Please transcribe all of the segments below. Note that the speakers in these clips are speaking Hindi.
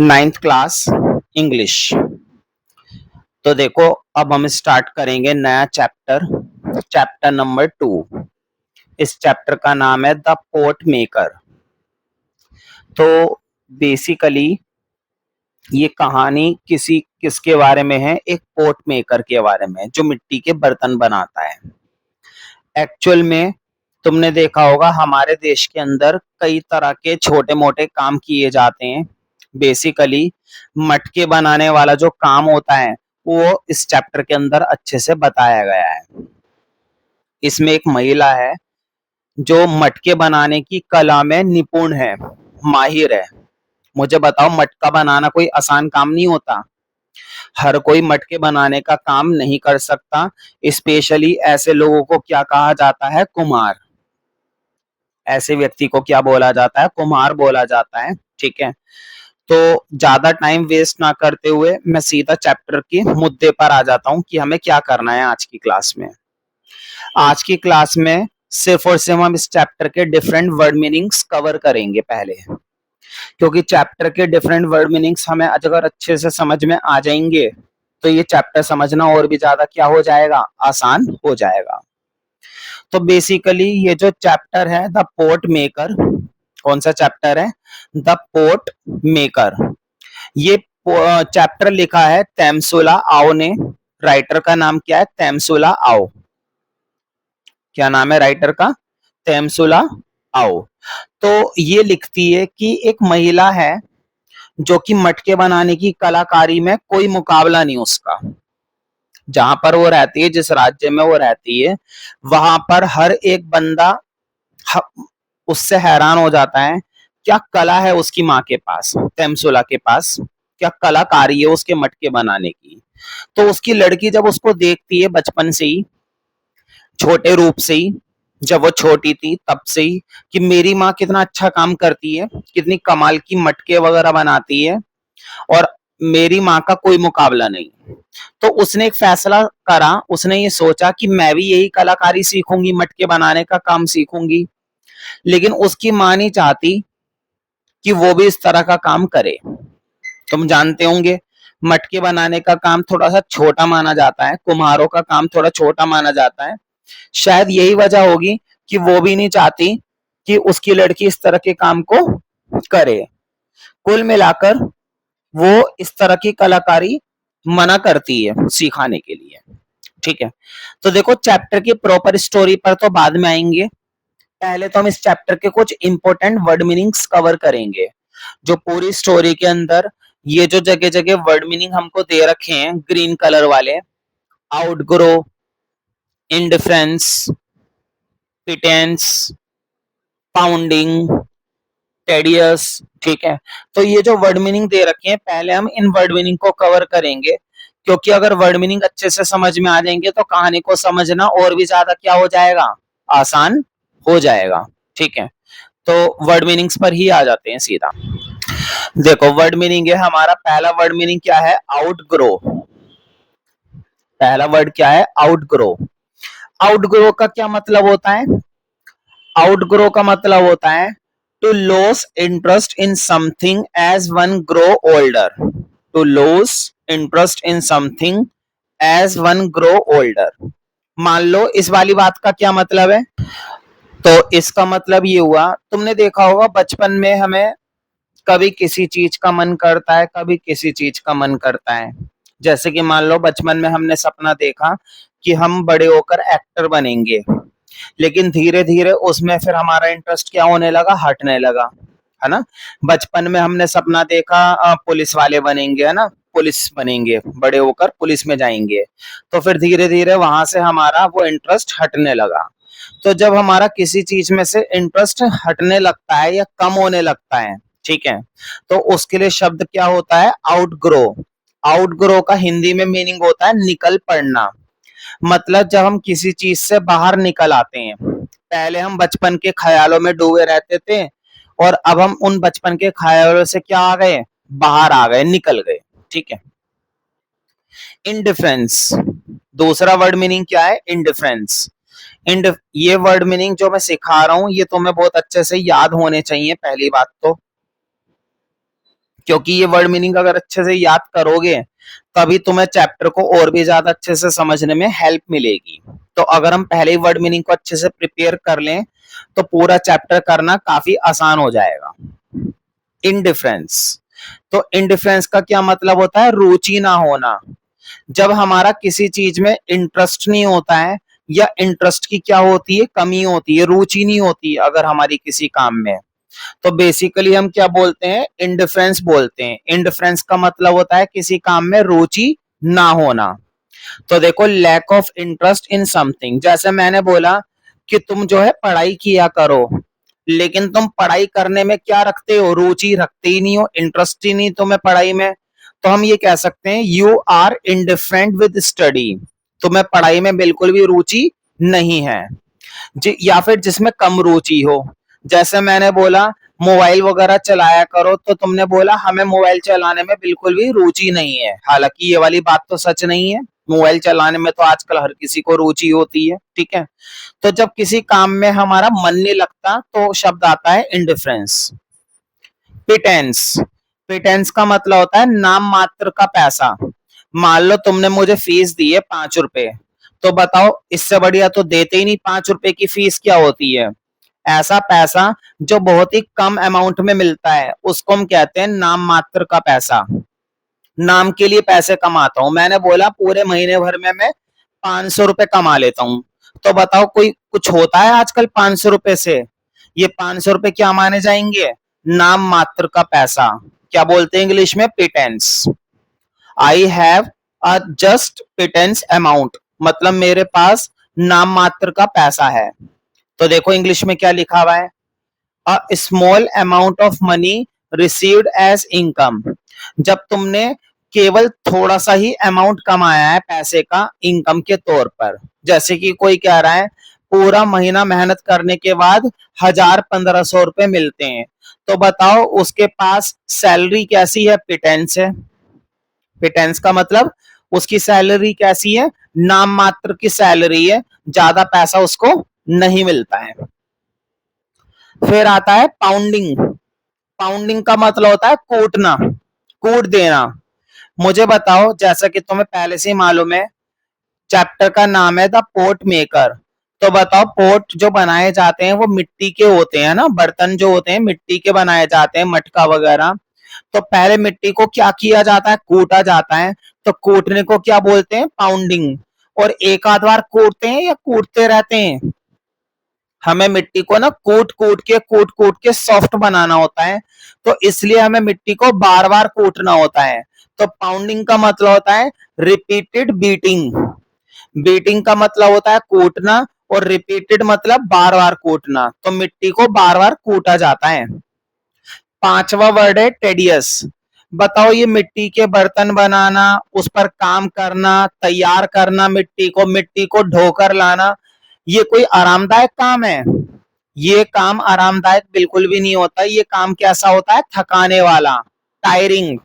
Ninth class English. तो देखो, अब हम स्टार्ट करेंगे नया चैप्टर, चैप्टर नंबर 2। इस चैप्टर का नाम है द पोट मेकर। तो बेसिकली ये कहानी किसके बारे में है? एक पोट मेकर के बारे में, जो मिट्टी के बर्तन बनाता है। एक्चुअल में तुमने देखा होगा हमारे देश के अंदर कई तरह के छोटे मोटे काम किए जाते हैं। बेसिकली मटके बनाने वाला जो काम होता है वो इस चैप्टर के अंदर अच्छे से बताया गया है। इसमें एक महिला है जो मटके बनाने की कला में निपुण है, माहिर है। मुझे बताओ, मटका बनाना कोई आसान काम नहीं होता। हर कोई मटके बनाने का काम नहीं कर सकता। स्पेशली ऐसे लोगों को क्या कहा जाता है? कुम्हार। ऐसे व्यक्ति को क्या बोला जाता है? कुम्हार बोला जाता है। ठीक है, तो ज्यादा टाइम वेस्ट ना करते हुए मैं सीधा चैप्टर के मुद्दे पर आ जाता हूँ कि हमें क्या करना है आज की क्लास में। आज की क्लास में सिर्फ और सिर्फ हम इस चैप्टर के डिफरेंट वर्ड मीनिंग्स कवर करेंगे पहले, क्योंकि चैप्टर के डिफरेंट वर्ड मीनिंग्स हमें अगर अच्छे से समझ में आ जाएंगे तो ये चैप्टर समझना और भी ज्यादा क्या हो जाएगा? आसान हो जाएगा। तो बेसिकली ये जो चैप्टर है द पोट मेकर, कौन सा चैप्टर है? The pot maker. ये चैप्टर लिखा है तैमसुला आओ ने। राइटर का नाम क्या है? तैमसुला आओ। क्या नाम है राइटर का? तैमसुला आओ। तो ये लिखती है कि एक महिला है जो कि मटके बनाने की कलाकारी में कोई मुकाबला नहीं उसका। जहां पर वो रहती है, जिस राज्य में वो रहती है, वहां पर हर एक बंदा उससे हैरान हो जाता है। क्या कला है उसकी माँ के पास, तैमसुला के पास, क्या कलाकारी है उसके मटके बनाने की। तो उसकी लड़की जब उसको देखती है बचपन से ही, छोटे रूप से ही, जब वो छोटी थी तब से ही, कि मेरी माँ कितना अच्छा काम करती है, कितनी कमाल की मटके वगैरह बनाती है और मेरी माँ का कोई मुकाबला नहीं। तो उसने एक फैसला करा, उसने ये सोचा कि मैं भी यही कलाकारी सीखूंगी, मटके बनाने का काम सीखूंगी। लेकिन उसकी माँ नहीं चाहती कि वो भी इस तरह का काम करे। तुम जानते होंगे मटके बनाने का काम थोड़ा सा छोटा माना जाता है, कुम्हारों का काम थोड़ा छोटा माना जाता है। शायद यही वजह होगी कि वो भी नहीं चाहती कि उसकी लड़की इस तरह के काम को करे। कुल मिलाकर वो इस तरह की कलाकारी मना करती है सिखाने के लिए। ठीक है, तो देखो चैप्टर की प्रॉपर स्टोरी पर तो बाद में आएंगे। पहले तो हम इस चैप्टर के कुछ इंपॉर्टेंट वर्ड मीनिंग्स कवर करेंगे। जो पूरी स्टोरी के अंदर ये जो जगह जगह वर्ड मीनिंग हमको दे रखे हैं ग्रीन कलर वाले, outgrow, indifference, pittance, pounding, tedious. ठीक है, तो ये जो वर्ड मीनिंग दे रखे हैं पहले हम इन वर्ड मीनिंग को कवर करेंगे, क्योंकि अगर वर्ड मीनिंग अच्छे से समझ में आ जाएंगे तो कहानी को समझना और भी ज्यादा क्या हो जाएगा? आसान हो जाएगा। ठीक है, तो वर्ड मीनिंग्स पर ही आ जाते हैं सीधा। देखो वर्ड मीनिंग है हमारा, पहला वर्ड मीनिंग क्या है? आउटग्रो। पहला वर्ड क्या है? आउटग्रो। आउटग्रो का क्या मतलब होता है? आउटग्रो का मतलब होता है to loss interest in something as one grow older. To loss interest in something as one grow older. मान लो इस वाली बात का क्या मतलब है? तो इसका मतलब ये हुआ, तुमने देखा होगा बचपन में हमें कभी किसी चीज का मन करता है, कभी किसी चीज का मन करता है। जैसे कि मान लो बचपन में हमने सपना देखा कि हम बड़े होकर एक्टर बनेंगे, लेकिन धीरे धीरे उसमें फिर हमारा इंटरेस्ट क्या होने लगा? हटने लगा, है ना। बचपन में हमने सपना देखा पुलिस वाले बनेंगे, है ना, पुलिस बनेंगे, बड़े होकर पुलिस में जाएंगे। तो फिर धीरे धीरे वहां से हमारा वो इंटरेस्ट हटने लगा। तो जब हमारा किसी चीज में से इंटरेस्ट हटने लगता है या कम होने लगता है, ठीक है, तो उसके लिए शब्द क्या होता है? आउटग्रो। आउटग्रो का हिंदी में मीनिंग होता है निकल पड़ना। मतलब जब हम किसी चीज से बाहर निकल आते हैं, पहले हम बचपन के ख्यालों में डूबे रहते थे और अब हम उन बचपन के ख्यालों से क्या आ गए? बाहर आ गए, निकल गए। ठीक है। इनडिफरेंस, दूसरा वर्ड मीनिंग क्या है? इनडिफरेंस। ये वर्ड मीनिंग जो मैं सिखा रहा हूं ये तुम्हें बहुत अच्छे से याद होने चाहिए। पहली बात तो क्योंकि ये वर्ड मीनिंग अगर अच्छे से याद करोगे तभी तुम्हें चैप्टर को और भी ज्यादा अच्छे से समझने में हेल्प मिलेगी। तो अगर हम पहले ही वर्ड मीनिंग को अच्छे से प्रिपेयर कर लें तो पूरा चैप्टर करना काफी आसान हो जाएगा। इनडिफरेंस, तो इनडिफरेंस का क्या मतलब होता है? रुचि ना होना। जब हमारा किसी चीज में इंटरेस्ट नहीं होता है या इंटरेस्ट की क्या होती है, कमी होती है, रुचि नहीं होती अगर हमारी किसी काम में, तो बेसिकली हम क्या बोलते हैं? इंडिफरेंस बोलते हैं। इंडिफरेंस का मतलब होता है किसी काम में रुचि ना होना। तो देखो, lack of interest in something, जैसे मैंने बोला कि तुम जो है पढ़ाई किया करो, लेकिन तुम पढ़ाई करने में क्या रखते हो? रुचि रखते ही नहीं हो, इंटरेस्ट ही नहीं तुम्हें पढ़ाई में। तो हम ये कह सकते हैं you are indifferent with study, तुम्हें पढ़ाई में बिल्कुल भी रुचि नहीं है। या फिर जिसमें कम रुचि हो, जैसे मैंने बोला मोबाइल वगैरह चलाया करो, तो तुमने बोला हमें मोबाइल चलाने में बिल्कुल भी रुचि नहीं है। हालांकि ये वाली बात तो सच नहीं है, मोबाइल चलाने में तो आजकल हर किसी को रुचि होती है, ठीक है। तो जब किसी काम में हमारा मन नहीं लगता तो शब्द आता है इंडिफरेंस। पिटेंस, पिटेंस का मतलब होता है नाम मात्र का पैसा। मान लो तुमने मुझे फीस दी है 5 रुपए, तो बताओ इससे बढ़िया तो देते ही नहीं। 5 रुपए की फीस क्या होती है? ऐसा पैसा जो बहुत ही कम अमाउंट में मिलता है, उसको हम कहते हैं नाम मात्र का पैसा। नाम के लिए पैसे कमाता हूं, मैंने बोला पूरे महीने भर में मैं 500 रुपए कमा लेता हूं, तो बताओ कोई कुछ होता है आजकल 500 रुपए से? ये 500 रुपए क्या माने जाएंगे? नाम मात्र का पैसा। क्या बोलते हैं इंग्लिश में? Pittance. I have a just pittance amount, मतलब मेरे पास नाम मात्र का पैसा है। तो देखो इंग्लिश में क्या लिखा हुआ है? A small amount of money received as income, जब तुमने केवल थोड़ा सा ही अमाउंट कमाया है पैसे का इनकम के तौर पर। जैसे कि कोई कह रहा है पूरा महीना मेहनत करने के बाद 1000-1500 रुपए मिलते हैं, तो बताओ उसके पास सैलरी कैसी है? पिटेंस है। पिटेंस का मतलब उसकी सैलरी कैसी है? नाम मात्र की सैलरी है, ज्यादा पैसा उसको नहीं मिलता है। फिर आता है पाउंडिंग। पाउंडिंग का मतलब होता है कूटना, कूट देना। मुझे बताओ, जैसा कि तुम्हें पहले से ही मालूम है, चैप्टर का नाम है द पोट मेकर, तो बताओ पोट जो बनाए जाते हैं वो मिट्टी के होते हैं ना, बर्तन जो होते हैं मिट्टी के बनाए जाते हैं, मटका वगैरह। तो पहले मिट्टी को क्या किया जाता है? कूटा जाता है। तो कूटने को क्या बोलते हैं? पाउंडिंग। और एक आध बार कूटते हैं या कूटते रहते हैं? हमें मिट्टी को ना कूट कूट के सॉफ्ट बनाना होता है, तो इसलिए हमें मिट्टी को बार बार कूटना होता है। तो पाउंडिंग का मतलब होता है रिपीटेड बीटिंग। बीटिंग का मतलब होता है कूटना, और रिपीटेड मतलब बार बार कूटना, तो मिट्टी को बार बार कूटा जाता है। पांचवा वर्ड है टेडियस। बताओ ये मिट्टी के बर्तन बनाना, उस पर काम करना, तैयार करना, मिट्टी को ढोकर लाना, ये कोई आरामदायक काम है? ये काम आरामदायक बिल्कुल भी नहीं होता। ये काम कैसा होता है? थकाने वाला, टायरिंग।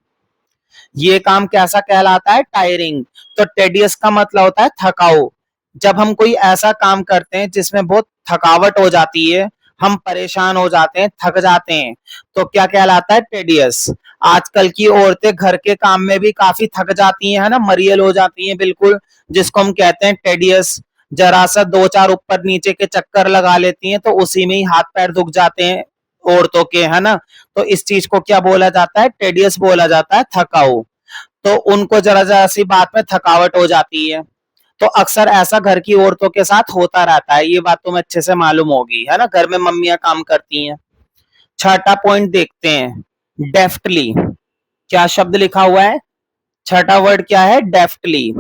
ये काम कैसा कहलाता है? टायरिंग। तो टेडियस का मतलब होता है थकाऊ। जब हम कोई ऐसा काम करते हैं जिसमें बहुत थकावट हो जाती है, हम परेशान हो जाते हैं, थक जाते हैं, तो क्या कहलाता है? टेडियस। आजकल की औरतें घर के काम में भी काफी थक जाती हैं, है ना, मरियल हो जाती हैं बिल्कुल, जिसको हम कहते हैं टेडियस। जरा सा दो चार ऊपर नीचे के चक्कर लगा लेती हैं तो उसी में ही हाथ पैर दुख जाते हैं औरतों के, है ना। तो इस चीज को क्या बोला जाता है? टेडियस बोला जाता है, थकाऊ। तो उनको जरा जरा सी बात में थकावट हो जाती है, तो अक्सर ऐसा घर की औरतों के साथ होता रहता है। ये बात तुम्हें अच्छे से मालूम होगी, है ना, घर में मम्मियां काम करती हैं। छठा पॉइंट देखते हैं, डेफ्टली। क्या शब्द लिखा हुआ है? छठा वर्ड क्या है? डेफ्टली।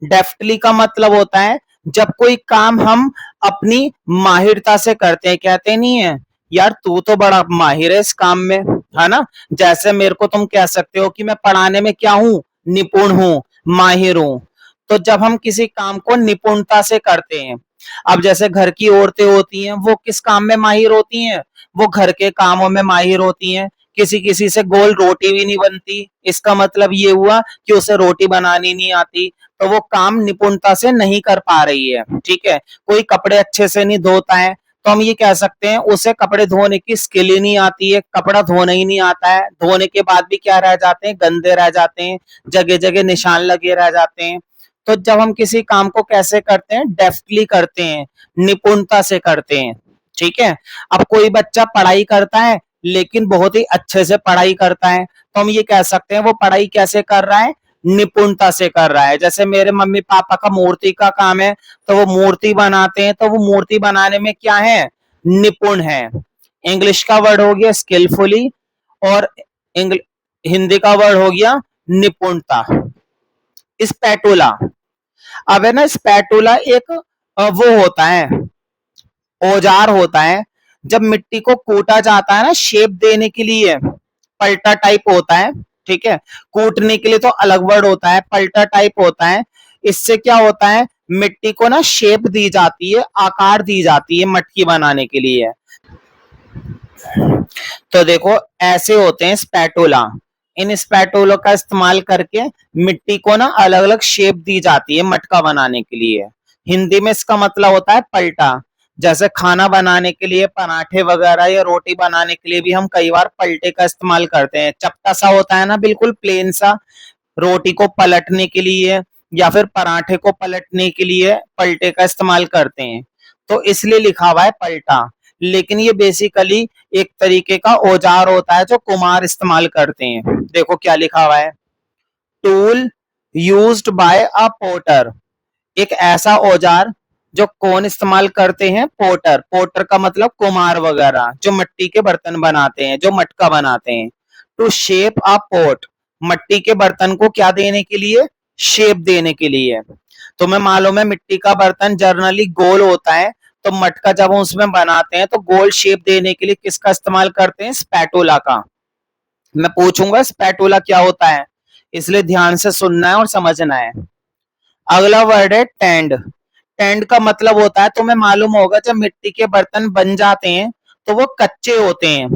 डेफ्टली का मतलब होता है जब कोई काम हम अपनी माहिरता से करते हैं। कहते नहीं है यार तू तो बड़ा माहिर है इस काम में, है ना। जैसे मेरे को तुम कह सकते हो कि मैं पढ़ाने में क्या हूं? निपुण हूं, माहिर हूं। तो जब हम किसी काम को निपुणता से करते हैं, अब जैसे घर की औरतें होती हैं वो किस काम में माहिर होती हैं? वो घर के कामों में माहिर होती हैं। किसी किसी से गोल रोटी भी नहीं बनती, इसका मतलब ये हुआ कि उसे रोटी बनानी नहीं आती, तो वो काम निपुणता से नहीं कर पा रही है, ठीक है। कोई कपड़े अच्छे से नहीं धोता है, तो हम ये कह सकते हैं उसे कपड़े धोने की स्किल ही नहीं आती है, कपड़ा धोना ही नहीं आता है, धोने के बाद भी क्या रह जाते हैं, गंदे रह जाते हैं, जगह जगह निशान लगे रह जाते हैं। तो जब हम किसी काम को कैसे करते हैं, डेफ्टली करते हैं, निपुणता से करते हैं, ठीक है। अब कोई बच्चा पढ़ाई करता है लेकिन बहुत ही अच्छे से पढ़ाई करता है, तो हम ये कह सकते हैं वो पढ़ाई कैसे कर रहा है, निपुणता से कर रहा है। जैसे मेरे मम्मी पापा का मूर्ति का काम है, तो वो मूर्ति बनाते हैं, तो वो मूर्ति बनाने में क्या है, निपुण है। इंग्लिश का वर्ड हो गया स्किलफुली, और हिंदी का वर्ड हो गया निपुणता। स्पैटुला, अब है ना, स्पैटुला एक वो होता है, औजार होता है। जब मिट्टी को कूटा जाता है ना शेप देने के लिए, पलटा टाइप होता है, ठीक है। कूटने के लिए तो अलग वर्ड होता है, पलटा टाइप होता है। इससे क्या होता है, मिट्टी को ना शेप दी जाती है, आकार दी जाती है मटकी बनाने के लिए। तो देखो ऐसे होते हैं स्पैटुला। इन स्पैटुलों का इस्तेमाल करके मिट्टी को ना अलग अलग शेप दी जाती है मटका बनाने के लिए। हिंदी में इसका मतलब होता है पलटा। जैसे खाना बनाने के लिए, पराठे वगैरह या रोटी बनाने के लिए भी हम कई बार पलटे का इस्तेमाल करते हैं। चपटा सा होता है ना, बिल्कुल प्लेन सा, रोटी को पलटने के लिए या फिर पराठे को पलटने के लिए पलटे का इस्तेमाल करते हैं, तो इसलिए लिखा हुआ है पलटा। लेकिन ये बेसिकली एक तरीके का औजार होता है जो कुम्हार इस्तेमाल करते हैं। देखो क्या लिखा हुआ है, tool used by a potter, एक ऐसा औजार जो कौन इस्तेमाल करते हैं, पोटर। पोटर का मतलब कुम्हार वगैरह जो मिट्टी के बर्तन बनाते हैं, जो मटका बनाते हैं। टू शेप अ पोट, मट्टी के बर्तन को क्या देने के लिए, शेप देने के लिए। तुम्हें मालूम है मिट्टी का बर्तन जनरली गोल होता है, तो मटका जब हम उसमें बनाते हैं तो गोल शेप देने के लिए किसका इस्तेमाल करते हैं, स्पैटुला का। मैं पूछूंगा स्पैटुला क्या होता है, इसलिए ध्यान से सुनना है और समझना है। अगला वर्ड है टेंड। टेंड का मतलब होता है, तुम्हें मालूम होगा जब मिट्टी के बर्तन बन जाते हैं तो वो कच्चे होते हैं,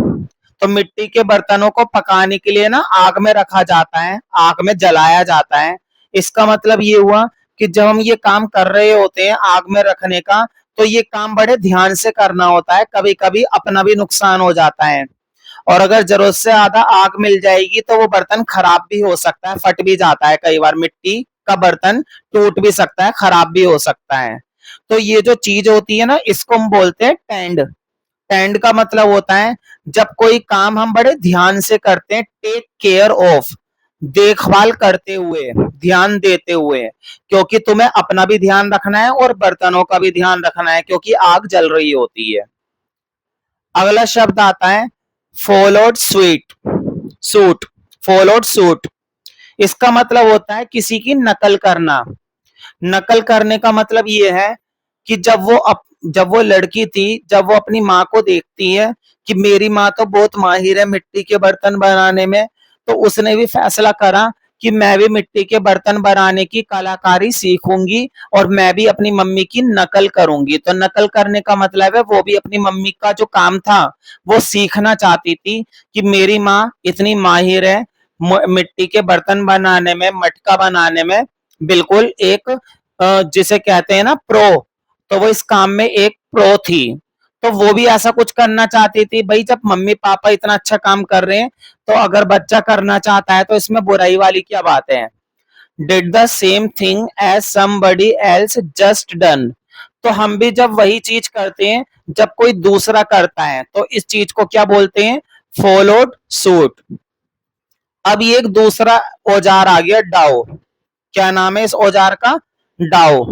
तो मिट्टी के बर्तनों को पकाने के लिए ना आग में रखा जाता है, आग में जलाया जाता है। इसका मतलब ये हुआ कि जब हम ये काम कर रहे होते हैं आग में रखने का, तो ये काम बड़े ध्यान से करना होता है, कभी कभी अपना भी नुकसान हो जाता है। और अगर जरूरत से ज्यादा आग मिल जाएगी तो वो बर्तन खराब भी हो सकता है, फट भी जाता है, कई बार मिट्टी का बर्तन टूट भी सकता है, खराब भी हो सकता है। तो ये जो चीज होती है ना, इसको हम बोलते हैं टेंड। टेंड का मतलब होता है जब कोई काम हम बड़े ध्यान से करते हैं, टेक केयर ऑफ, देखभाल करते हुए, ध्यान देते हुए, क्योंकि तुम्हें अपना भी ध्यान रखना है और बर्तनों का भी ध्यान रखना है, क्योंकि आग जल रही होती है। अगला शब्द आता है followed sweet suit, followed suit. इसका मतलब होता है किसी की नकल करना। नकल करने का मतलब ये है कि जब वो लड़की थी, जब वो अपनी माँ को देखती है कि मेरी माँ तो बहुत माहिर है मिट्टी के बर्तन बनाने में, तो उसने भी फैसला करा कि मैं भी मिट्टी के बर्तन बनाने की कलाकारी सीखूंगी और मैं भी अपनी मम्मी की नकल करूंगी। तो नकल करने का मतलब है वो भी अपनी मम्मी का जो काम था वो सीखना चाहती थी कि मेरी माँ इतनी माहिर है मिट्टी के बर्तन बनाने में, मटका बनाने में, बिल्कुल एक जिसे कहते हैं ना प्रो, तो वो इस काम में एक प्रो थी। तो वो भी ऐसा कुछ करना चाहती थी। भाई जब मम्मी पापा इतना अच्छा काम कर रहे हैं, तो अगर बच्चा करना चाहता है तो इसमें बुराई वाली क्या बात है। Did the same thing as somebody else just done, तो हम भी जब वही चीज करते हैं जब कोई दूसरा करता है, तो इस चीज को क्या बोलते हैं, फॉलोड सूट। अब ये एक दूसरा औजार आ गया डाओ। क्या नाम है इस औजार का, डाओ।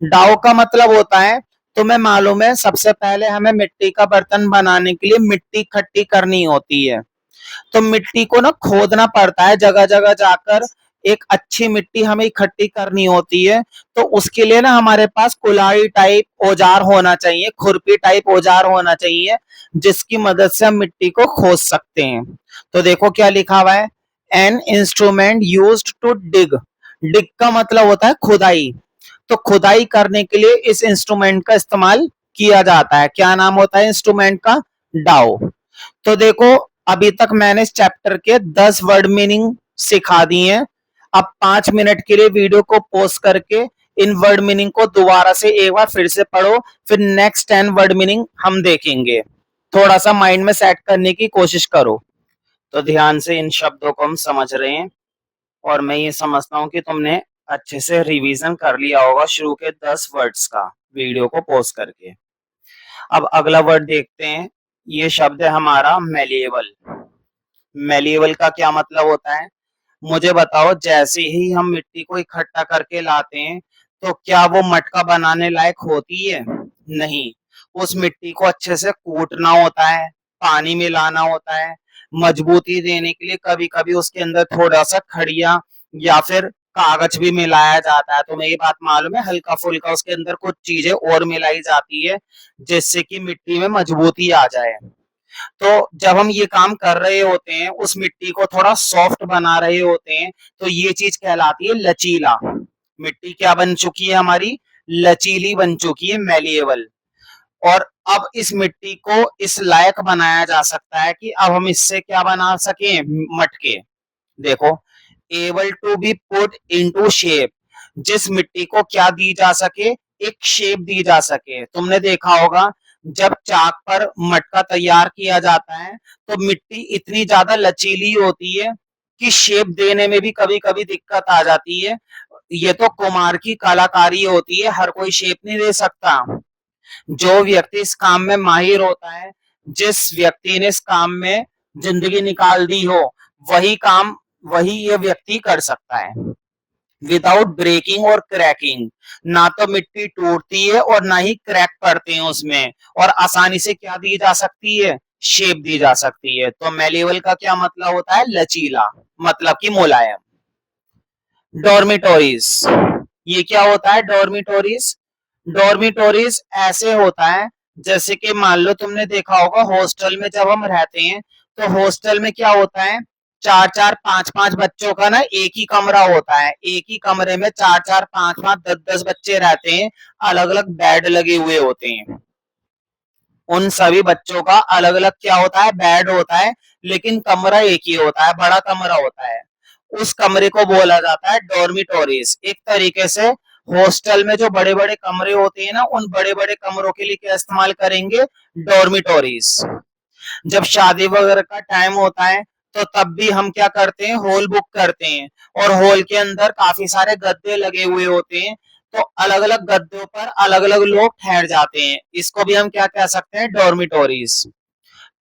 डाओ का मतलब होता है, तुम्हें मालूम है सबसे पहले हमें मिट्टी का बर्तन बनाने के लिए मिट्टी इकट्ठी करनी होती है, तो मिट्टी को ना खोदना पड़ता है, जगह जगह जाकर एक अच्छी मिट्टी हमें इकट्ठी करनी होती है। तो उसके लिए ना हमारे पास कुल्हाड़ी टाइप औजार होना चाहिए, खुरपी टाइप औजार होना चाहिए, जिसकी मदद से हम मिट्टी को खोद सकते हैं। तो देखो क्या लिखा हुआ है, an instrument used to dig. Dig का मतलब होता है खुदाई, तो खुदाई करने के लिए इस इंस्ट्रूमेंट का इस्तेमाल किया जाता है। क्या नाम होता है इंस्ट्रूमेंट का, डाओ। तो देखो अभी तक मैंने इस चैप्टर के 10 वर्ड मीनिंग सिखा दिए हैं। अब 5 मिनट के लिए वीडियो को पॉज करके इन वर्ड मीनिंग को दोबारा से एक बार फिर से पढ़ो, फिर नेक्स्ट 10 वर्ड मीनिंग हम देखेंगे। थोड़ा सा माइंड में सेट करने की कोशिश करो। तो ध्यान से इन शब्दों को हम समझ रहे हैं, और मैं ये समझता हूँ कि तुमने अच्छे से रिवीजन कर लिया होगा शुरू के 10 वर्ड्स का वीडियो को पॉज करके। अब अगला वर्ड देखते हैं। ये शब्द है हमारा मेलिएबल। मेलिएबल का क्या मतलब होता है? मुझे बताओ, जैसे ही हम मिट्टी को इकट्ठा करके लाते हैं तो क्या वो मटका बनाने लायक होती है? नहीं। उस मिट्टी को अच्छे से कूटना होता है, पानी मिलाना होता है, मजबूती देने के लिए कभी कभी उसके अंदर थोड़ा सा खड़िया या फिर कागज भी मिलाया जाता है। तुम्हें ये बात मालूम है? हल्का फुल्का उसके अंदर कुछ चीजें और मिलाई जाती है जिससे कि मिट्टी में मजबूती आ जाए। तो जब हम ये काम कर रहे होते हैं, उस मिट्टी को थोड़ा सॉफ्ट बना रहे होते हैं, तो ये चीज कहलाती है लचीला। मिट्टी क्या बन चुकी है हमारी? लचीली बन चुकी है, मेलिएबल। और अब इस मिट्टी को इस लायक बनाया जा सकता है कि अब हम इससे क्या बना सके? मटके। देखो, able to be put into shape, जिस मिट्टी को क्या दी जा सके? एक शेप दी जा सके। तुमने देखा होगा जब चाक पर मटका तैयार किया जाता है तो मिट्टी इतनी ज्यादा लचीली होती है कि शेप देने में भी कभी कभी दिक्कत आ जाती है। ये तो कुम्हार की कलाकारी होती है, हर कोई शेप नहीं दे सकता। जो व्यक्ति इस काम में माहिर होता है, जिस व्यक्ति ने इस काम में जिंदगी निकाल दी हो, वही काम वही ये व्यक्ति कर सकता है। विदाउट ब्रेकिंग और क्रैकिंग, ना तो मिट्टी टूटती है और ना ही क्रैक पड़ते हैं उसमें, और आसानी से क्या दी जा सकती है? शेप दी जा सकती है। तो मेलिएबल का क्या मतलब होता है? लचीला, मतलब कि मुलायम। डॉर्मिटोरीज, ये क्या होता है? डॉर्मिटोरीज, डॉर्मिटोरीज ऐसे होता है जैसे कि मान लो तुमने देखा होगा हॉस्टल में जब हम रहते हैं तो हॉस्टल में क्या होता है? चार चार पांच पांच बच्चों का ना एक ही कमरा होता है। एक ही कमरे में चार चार पांच पांच 10 10 बच्चे रहते हैं। अलग अलग बेड लगे हुए होते हैं। उन सभी बच्चों का अलग अलग क्या होता है? बेड होता है, लेकिन कमरा एक ही होता है, बड़ा कमरा होता है। उस कमरे को बोला जाता है डॉर्मिटोरीज। एक तरीके से हॉस्टल में जो बड़े बड़े कमरे होते हैं ना, उन बड़े बड़े कमरों के लिए क्या इस्तेमाल करेंगे? डॉर्मिटोरीज। जब शादी वगैरह का टाइम होता है तो तब भी हम क्या करते हैं? हॉल बुक करते हैं, और हॉल के अंदर काफी सारे गद्दे लगे हुए होते हैं। तो अलग अलग गद्दों पर अलग अलग लोग ठहर जाते हैं। इसको भी हम क्या कह सकते हैं? डॉर्मिटोरीज।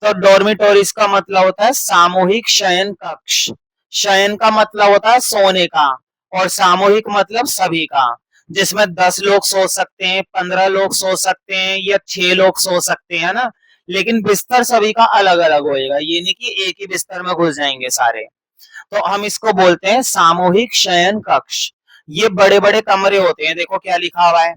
तो डॉर्मिटोरीज का मतलब होता है सामूहिक शयन कक्ष। शयन का मतलब होता है सोने का, और सामूहिक मतलब सभी का, जिसमें 10 लोग सो सकते हैं, 15 लोग सो सकते हैं, या 6 लोग सो सकते हैं ना। लेकिन बिस्तर सभी का अलग अलग होएगा, ये नहीं कि एक ही बिस्तर में घुस जाएंगे सारे। तो हम इसको बोलते हैं सामूहिक शयन कक्ष। ये बड़े बड़े कमरे होते हैं। देखो क्या लिखा हुआ है?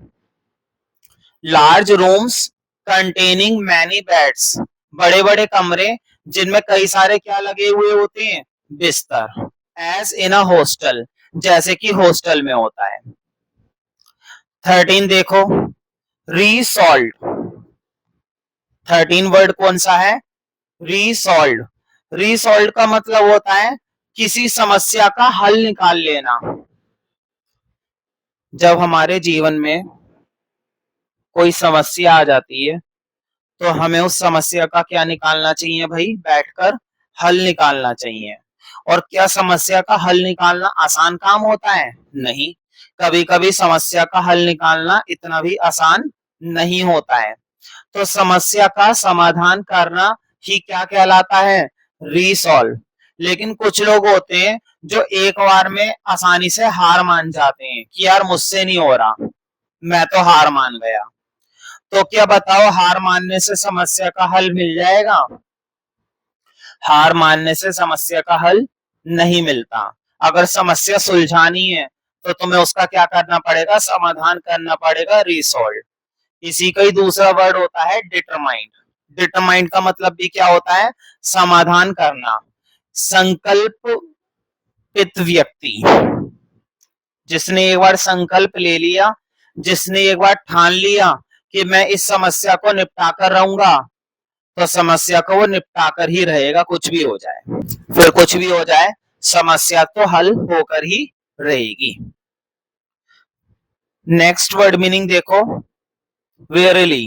Large rooms containing many beds, बड़े बड़े कमरे जिनमें कई सारे क्या लगे हुए होते हैं? बिस्तर। एज इन अ हॉस्टल, जैसे कि हॉस्टल में होता है। 13 देखो, रीसॉल्व। 13 वर्ड कौन सा है? रीसॉल्व। रीसॉल्व का मतलब होता है किसी समस्या का हल निकाल लेना। जब हमारे जीवन में कोई समस्या आ जाती है तो हमें उस समस्या का क्या निकालना चाहिए भाई? बैठकर हल निकालना चाहिए। और क्या समस्या का हल निकालना आसान काम होता है? नहीं। कभी कभी समस्या का हल निकालना इतना भी आसान नहीं होता है। तो समस्या का समाधान करना ही क्या कहलाता है? रीसॉल्व। लेकिन कुछ लोग होते हैं जो एक बार में आसानी से हार मान जाते हैं कि यार मुझसे नहीं हो रहा, मैं तो हार मान गया। तो क्या बताओ, हार मानने से समस्या का हल मिल जाएगा? हार मानने से समस्या का हल नहीं मिलता। अगर समस्या सुलझानी है तो तुम्हें उसका क्या करना पड़ेगा? समाधान करना पड़ेगा, रिसॉल्व। इसी का ही दूसरा वर्ड होता है डिटरमाइंड। डिटरमाइंड का मतलब भी क्या होता है? समाधान करना। संकल्पित व्यक्ति, जिसने एक बार संकल्प ले लिया, जिसने एक बार ठान लिया कि मैं इस समस्या को निपटा कर रहूंगा, तो समस्या को वो निपटा कर ही रहेगा, कुछ भी हो जाए। फिर कुछ भी हो जाए, समस्या तो हल होकर ही रहेगी। नेक्स्ट वर्ड मीनिंग देखो, वेयरली,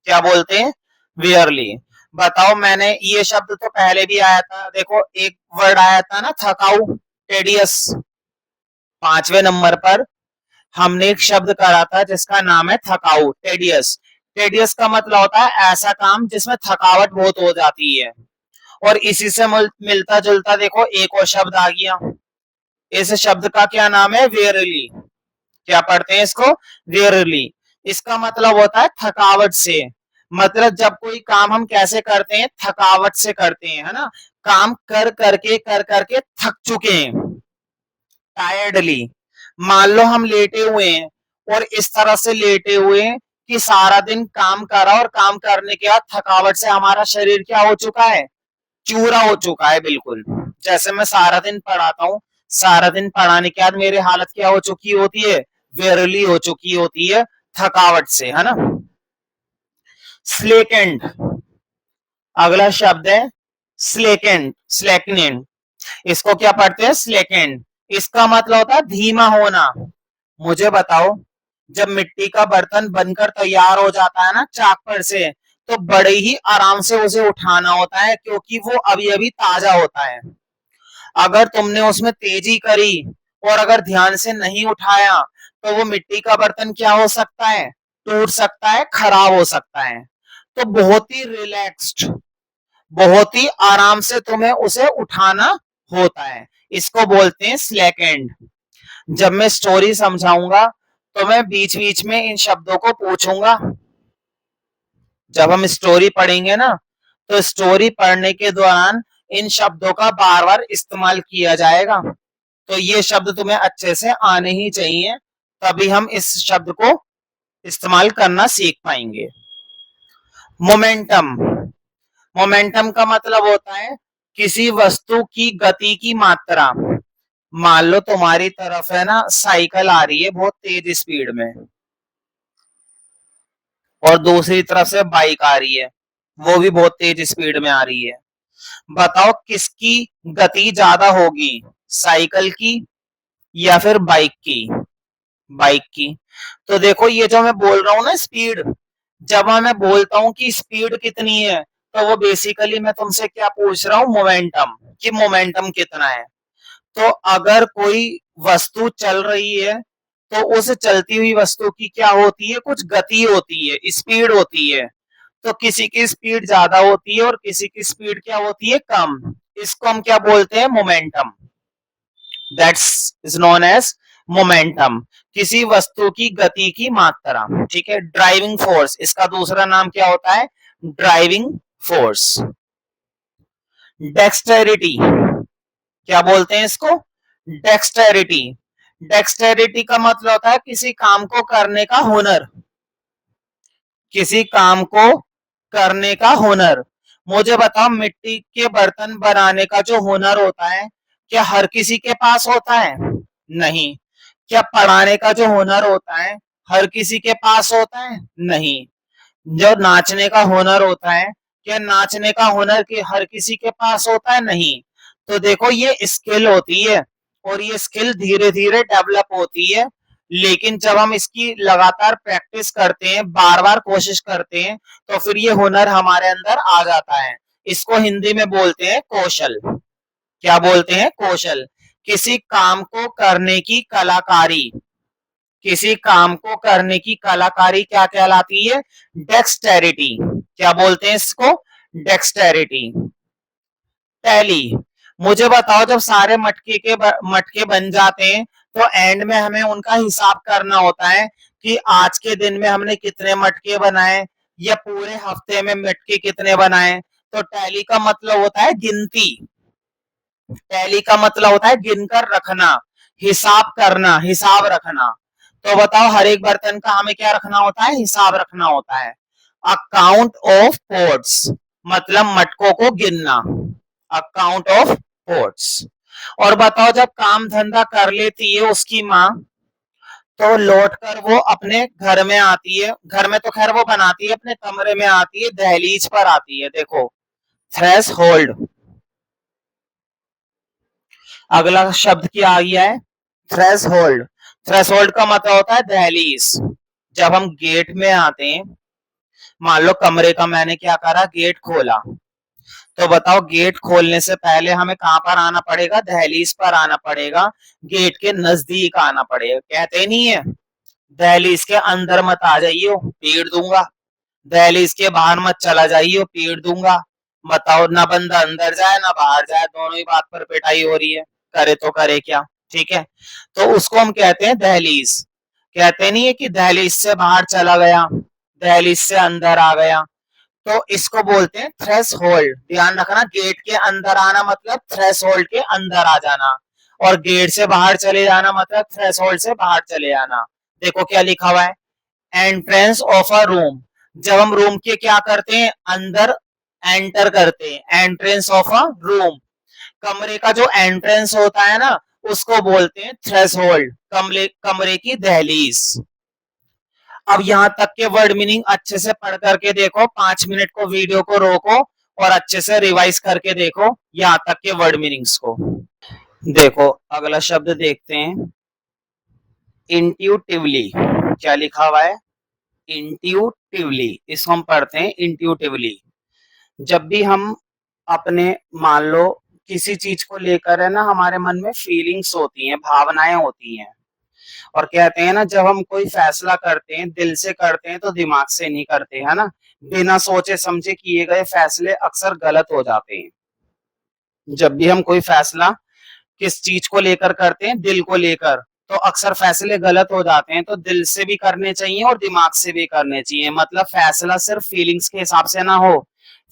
क्या बोलते हैं, वेयरली। बताओ, मैंने ये शब्द तो पहले भी आया था, देखो एक वर्ड आया था ना, थकाऊ, टेडियस। 5वें नंबर पर हमने एक शब्द करा था जिसका नाम है थकाऊ, टेडियस। टेडियस का मतलब होता है ऐसा काम जिसमें थकावट बहुत हो जाती है। और इसी से मिलता जुलता देखो एक और शब्द आ गया। इस शब्द का क्या नाम है, वेयरली। क्या पढ़ते हैं इसको, वेयरली। इसका मतलब होता है थकावट से। मतलब जब कोई काम हम कैसे करते हैं, थकावट से करते हैं, है ना। काम कर करके थक चुके हैं, टायर्डली। मान लो हम लेटे हुए हैं, और इस तरह से लेटे हुए हैं कि सारा दिन काम करा, और काम करने के बाद थकावट से हमारा शरीर क्या हो चुका है, चूरा हो चुका है बिल्कुल। जैसे मैं सारा दिन पढ़ाता हूँ, सारा दिन पढ़ाने के बाद मेरी हालत क्या हो चुकी होती है, वेरली हो चुकी होती है, थकावट से, है ना। स्लेकेंड, अगला शब्द है स्लेकेंड, स्लेकनेंड। इसको क्या पढ़ते हैं, स्लेकेंड। इसका मतलब होता है धीमा होना। मुझे बताओ, जब मिट्टी का बर्तन बनकर तैयार हो जाता है ना चाक पर से, तो बड़े ही आराम से उसे उठाना होता है, क्योंकि वो अभी अभी ताजा होता है। अगर तुमने उसमें तेजी करी और अगर ध्यान से नहीं उठाया, तो वो मिट्टी का बर्तन क्या हो सकता है, टूट सकता है, खराब हो सकता है। तो बहुत ही रिलैक्स्ड, बहुत ही आराम से तुम्हें उसे उठाना होता है। इसको बोलते हैं स्लैक एंड। जब मैं स्टोरी समझाऊंगा, तो मैं बीच बीच में इन शब्दों को पूछूंगा। जब हम स्टोरी पढ़ेंगे ना, तो स्टोरी पढ़ने के दौरान इन शब्दों का बार बार इस्तेमाल किया जाएगा। तो ये शब्द तुम्हें अच्छे से आने ही चाहिए, तभी हम इस शब्द को इस्तेमाल करना सीख पाएंगे। मोमेंटम, मोमेंटम का मतलब होता है किसी वस्तु की गति की मात्रा। मान लो तुम्हारी तरफ है ना साइकिल आ रही है बहुत तेज स्पीड में, और दूसरी तरफ से बाइक आ रही है, वो भी बहुत तेज स्पीड में आ रही है। बताओ किसकी गति ज्यादा होगी, साइकिल की या फिर बाइक की, बाइक की। तो देखो ये जो मैं बोल रहा हूँ ना स्पीड, जब मैं बोलता हूँ कि स्पीड कितनी है, तो वो बेसिकली मैं तुमसे क्या पूछ रहा हूँ, मोमेंटम, कि मोमेंटम कितना है। तो अगर कोई वस्तु चल रही है, तो उस चलती हुई वस्तु की क्या होती है, कुछ गति होती है, स्पीड होती है। तो किसी की स्पीड ज्यादा होती है और किसी की स्पीड क्या होती है, कम। इसको हम क्या बोलते हैं, momentum. That's is known as momentum, किसी वस्तु की गति की मात्रा। ठीक है। ड्राइविंग फोर्स, इसका दूसरा नाम क्या होता है, ड्राइविंग फोर्स। डेक्सटेरिटी, क्या बोलते हैं इसको, डेक्सटेरिटी। डेक्सटेरिटी का मतलब होता है किसी काम को करने का हुनर, किसी काम को करने का हुनर। मुझे बताओ, मिट्टी के बर्तन बनाने का जो हुनर होता है, क्या हर किसी के पास होता है, नहीं। क्या पढ़ाने का जो हुनर होता है, हर किसी के पास होता है, नहीं। जो नाचने का हुनर होता है, क्या नाचने का हुनर कि हर किसी के पास होता है, नहीं। तो देखो ये स्किल होती है, और ये स्किल धीरे धीरे डेवलप होती है। लेकिन जब हम इसकी लगातार प्रैक्टिस करते हैं, बार बार कोशिश करते हैं, तो फिर ये हुनर हमारे अंदर आ जाता है। इसको हिंदी में बोलते हैं कौशल। क्या बोलते हैं, कौशल। किसी काम को करने की कलाकारी, किसी काम को करने की कलाकारी क्या कहलाती है, डेक्सटेरिटी। क्या बोलते हैं इसको, डेक्सटेरिटी। टैली, मुझे बताओ, जब सारे मटके बन जाते हैं, तो एंड में हमें उनका हिसाब करना होता है कि आज के दिन में हमने कितने मटके बनाए, या पूरे हफ्ते में मटके कितने बनाए। तो टैली का मतलब होता है गिनती, टैली का मतलब होता है गिनकर रखना, हिसाब करना, हिसाब रखना। तो बताओ, हर एक बर्तन का हमें क्या रखना होता है, हिसाब रखना होता है। अकाउंट ऑफ पोर्ट्स, मतलब मटकों को गिनना, अकाउंट ऑफ पोर्ट्स। और बताओ, जब काम धंधा कर लेती है उसकी माँ, तो लौट कर वो अपने घर में आती है, घर में तो खैर वो बनाती है, अपने कमरे में आती है, दहलीज पर आती है। देखो, थ्रेस होल्ड। अगला शब्द क्या आ गया है, थ्रेस होल्ड। थ्रेशोल्ड का मतलब होता है दहलीज। जब हम गेट में आते हैं, मान लो कमरे का मैंने क्या करा, गेट खोला, तो बताओ गेट खोलने से पहले हमें कहां पर आना पड़ेगा, दहलीज पर आना पड़ेगा, गेट के नजदीक आना पड़ेगा। कहते नहीं है दहलीज के अंदर मत आ जाइयो, पीट दूंगा, दहलीज के बाहर मत चला जाइयो, पीट दूंगा। बताओ, ना बंदा अंदर जाए ना बाहर जाए, दोनों ही बात पर पिटाई हो रही है, करे तो करे क्या। ठीक है, तो उसको हम कहते हैं दहलीज। कहते नहीं है कि दहलीज से बाहर चला गया, दहलीज से अंदर आ गया, तो इसको बोलते हैं थ्रेस होल्ड। ध्यान रखना, गेट के अंदर आना मतलब थ्रेस होल्ड के अंदर आ जाना, और गेट से बाहर चले जाना मतलब थ्रेस होल्ड से बाहर चले जाना। देखो क्या लिखा हुआ है, एंट्रेंस ऑफ अ रूम। जब हम रूम के क्या करते हैं, अंदर एंटर करते हैं, एंट्रेंस ऑफ अ रूम। कमरे का जो एंट्रेंस होता है ना, उसको बोलते हैं थ्रेशोल्ड, कमरे कमरे की दहलीज। अब यहाँ तक के वर्ड मीनिंग अच्छे से पढ़ करके देखो, 5 मिनट को वीडियो को रोको और अच्छे से रिवाइज करके देखो यहाँ तक के वर्ड मीनिंग्स को। देखो अगला शब्द देखते हैं, इंट्यूटिवली। क्या लिखा हुआ है, इंट्यूटिवली। इसको हम पढ़ते हैं इंट्यूटिवली। जब भी हम अपने, मान लो किसी चीज को लेकर है ना, हमारे मन में फीलिंग्स होती हैं, भावनाएं होती हैं, और कहते हैं ना जब हम कोई फैसला करते हैं दिल से करते हैं तो दिमाग से नहीं करते, है ना। बिना सोचे समझे किए गए फैसले अक्सर गलत हो जाते हैं। जब भी हम कोई फैसला किस चीज को लेकर करते हैं, दिल को लेकर, तो अक्सर फैसले गलत हो जाते हैं। तो दिल से भी करने चाहिए और दिमाग से भी करने चाहिए, मतलब फैसला सिर्फ फीलिंग्स के हिसाब से ना हो,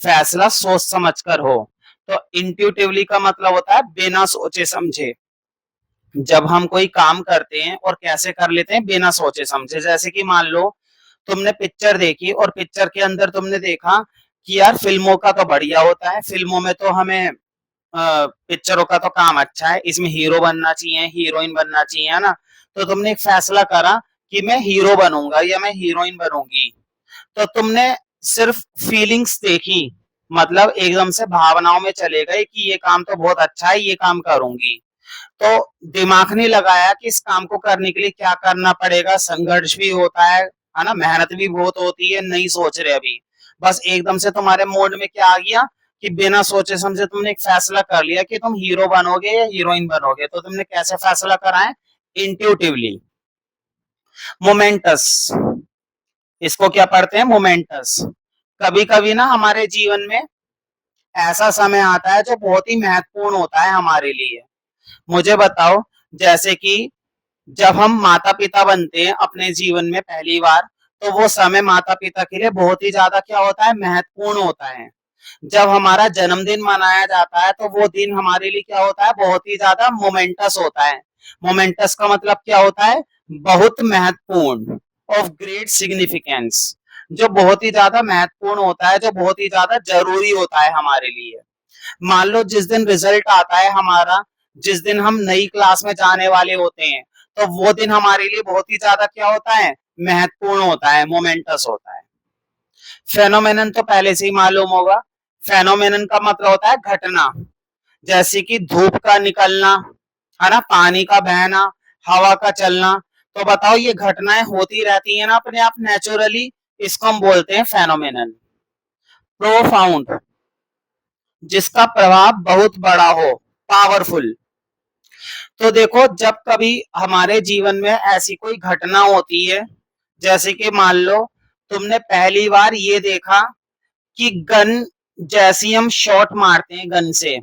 फैसला सोच समझ कर हो। तो इंट्यूटिवली का मतलब होता है बिना सोचे समझे। जब हम कोई काम करते हैं और कैसे कर लेते हैं, बिना सोचे समझे। जैसे कि मान लो तुमने पिक्चर देखी और पिक्चर के अंदर तुमने देखा कि यार फिल्मों का तो बढ़िया होता है, फिल्मों में तो हमें पिक्चरों का तो काम अच्छा है, इसमें हीरो बनना चाहिए, हीरोइन बनना चाहिए, है ना। तो तुमने एक फैसला करा कि मैं हीरो बनूंगा या मैं हीरोइन बनूंगी। तो तुमने सिर्फ फीलिंग्स देखी, मतलब एकदम से भावनाओं में चले गए कि ये काम तो बहुत अच्छा है, ये काम करूंगी। तो दिमाग नहीं लगाया कि इस काम को करने के लिए क्या करना पड़ेगा, संघर्ष भी होता है ना, मेहनत भी बहुत होती है, नहीं सोच रहे अभी। बस एकदम से तुम्हारे मूड में क्या आ गया कि बिना सोचे समझे तुमने एक फैसला कर लिया कि तुम हीरो बनोगे या हीरोइन बनोगे। तो तुमने कैसे फैसला करा है, इंट्यूटिवली। मोमेंटस, इसको क्या पढ़ते हैं, मोमेंटस। कभी कभी ना हमारे जीवन में ऐसा समय आता है जो बहुत ही महत्वपूर्ण होता है हमारे लिए। मुझे बताओ, जैसे कि जब हम माता पिता बनते हैं अपने जीवन में पहली बार, तो वो समय माता पिता के लिए बहुत ही ज्यादा क्या होता है, महत्वपूर्ण होता है। जब हमारा जन्मदिन मनाया जाता है तो वो दिन हमारे लिए क्या होता है, बहुत ही ज्यादा मोमेंटस होता है। मोमेंटस का मतलब क्या होता है, बहुत महत्वपूर्ण, ऑफ ग्रेट सिग्निफिकेंस। जो बहुत ही ज्यादा महत्वपूर्ण होता है, जो बहुत ही ज्यादा जरूरी होता है हमारे लिए। मान लो जिस दिन रिजल्ट आता है हमारा, जिस दिन हम नई क्लास में जाने वाले होते हैं, तो वो दिन हमारे लिए बहुत ही ज्यादा क्या होता है, महत्वपूर्ण होता है, मोमेंटस होता है। फेनोमेनन तो पहले से ही मालूम होगा। फेनोमेनन का मतलब होता है घटना, जैसे कि धूप का निकलना, है ना, पानी का बहना, हवा का चलना। तो बताओ ये घटनाएं होती रहती है ना अपने आप नेचुरली, इसको हम बोलते हैं फेनोमेनन। प्रोफाउंड, जिसका प्रभाव बहुत बड़ा हो, पावरफुल। तो देखो जब कभी हमारे जीवन में ऐसी कोई घटना होती है, जैसे कि मान लो तुमने पहली बार ये देखा कि गन, जैसी हम शॉट मारते हैं गन से,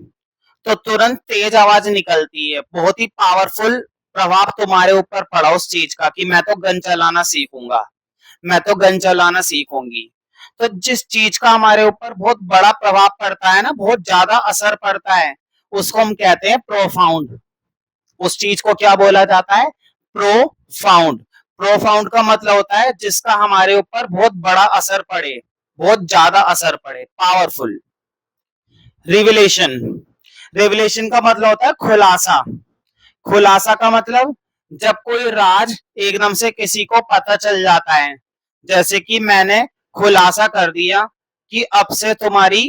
तो तुरंत तेज आवाज निकलती है, बहुत ही पावरफुल प्रभाव तुम्हारे ऊपर पड़ा उस चीज का कि मैं तो गन चलाना सीखूंगा, मैं तो गन चलाना सीखूंगी। तो जिस चीज का हमारे ऊपर बहुत बड़ा प्रभाव पड़ता है ना, बहुत ज्यादा असर पड़ता है, उसको हम कहते हैं प्रोफाउंड। उस चीज को क्या बोला जाता है, प्रोफाउंड। प्रोफाउंड का मतलब होता है जिसका हमारे ऊपर बहुत बड़ा असर पड़े, बहुत ज्यादा असर पड़े, पावरफुल। रिविलेशन, रिविलेशन का मतलब होता है खुलासा। खुलासा का मतलब जब कोई राज एकदम से किसी को पता चल जाता है, जैसे कि मैंने खुलासा कर दिया कि अब से तुम्हारी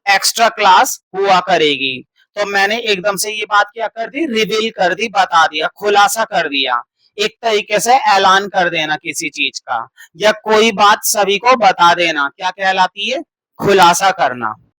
एक्स्ट्रा क्लास हुआ करेगी, तो मैंने एकदम से ये बात क्या कर दी, रिवील कर दी, बता दिया, खुलासा कर दिया। एक तरीके से ऐलान कर देना किसी चीज का, या कोई बात सभी को बता देना, क्या कहलाती है? खुलासा करना।